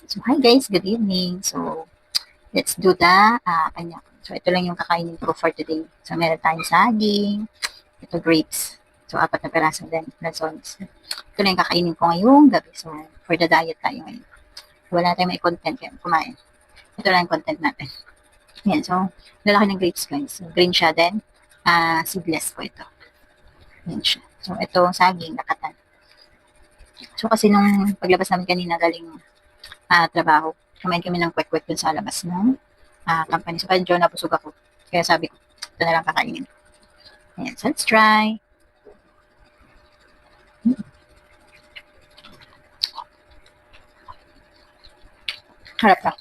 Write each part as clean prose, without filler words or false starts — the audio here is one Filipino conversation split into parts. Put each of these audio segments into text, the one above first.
So, hi guys, good evening. So, let's do the kanya. So, ito lang yung kakainin ko for today. So, meron tayong saging, ito grapes. So, 4 na peraso din, lansones. Ito lang yung kakainin ko ngayong gabi. So, for the diet tayo ngayon. Wala tayong may content kaya kumain. Ito lang yung content natin. Yan, so, lalaki ng grapes guys. So, green siya din. Seedless po ito. Yan siya. So, ito saging, nakatan. So, kasi nung paglabas namin kanina galing trabaho, kumain kami ng kwek-kwek dun sa labas ng company. So, medyo nabusog ako. Kaya sabi ko, ito na lang kakainin. Ayan, so let's try. Harap ka.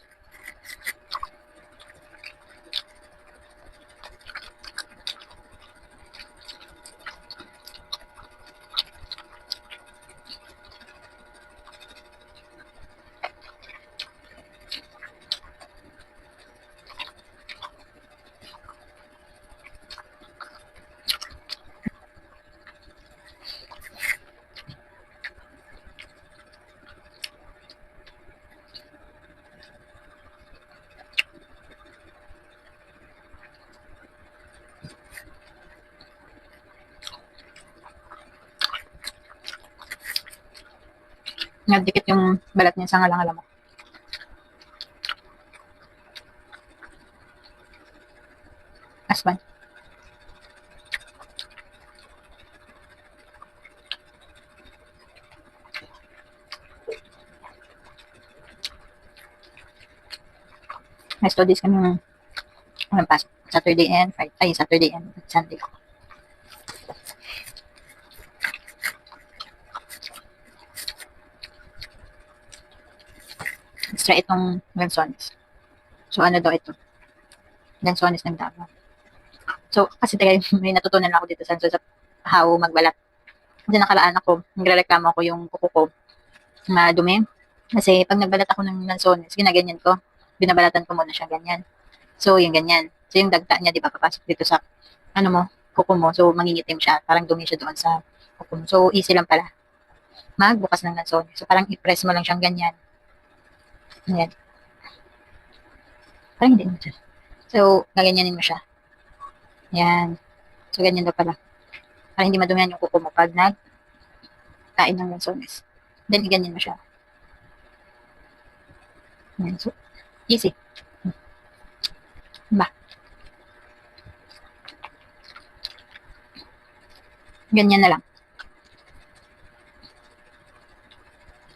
Nagdikit yung balat niya sa ngalang-alam mo. Aspan. May studies kami ng pasok. Saturday and Friday. Ay, Saturday and Sunday. Extra itong lansones. So, ano daw ito? Lansones ng Davao. So, kasi tayo, may natutunan ako dito sa how magbalat. Kasi nakaraan ako, nagre-reklamo ako yung kuko ko madumi. Kasi pag nagbalat ako ng lansones, ginaganyan ko. Binabalatan ko muna siya ganyan. So, yung ganyan. So, yung dagta niya, di ba, papasok dito sa, ano mo, kuko mo. So, mangingitim siya. Parang dumi siya doon sa kuko mo. So, easy lang pala. Magbukas ng lansones. So, parang i-press mo lang siyang ganyan. Ganyan. Parang hindi mo siya. So, gaganyanin mo siya. Yan. So, ganyan daw pala. Para hindi madumihan yung kuko mo pag nagkain ng lansones. Then, i-ganyan mo siya. Yan. So, easy. Ba? Ganyan na lang.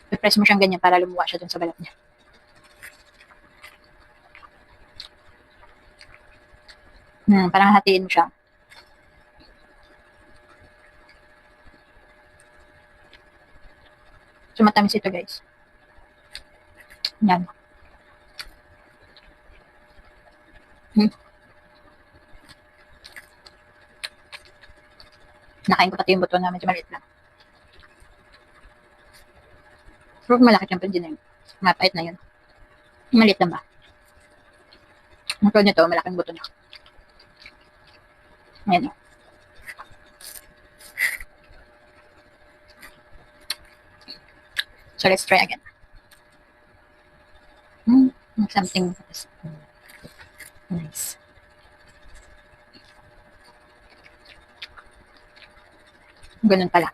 I-press mo siyang ganyan para lumuwa siya dun sa balat niya. Parang hatiin mo siya. So, matamis ito guys. Yan. Nakain ko pati yung buto na medyo maliit lang. Pero malaki siyempre din na yun. Mapait na yun. Maliit lang ba? Ang tulad nito, malaking buto niya. Ayan o. So, let's try again. Something nice. Ganun pala.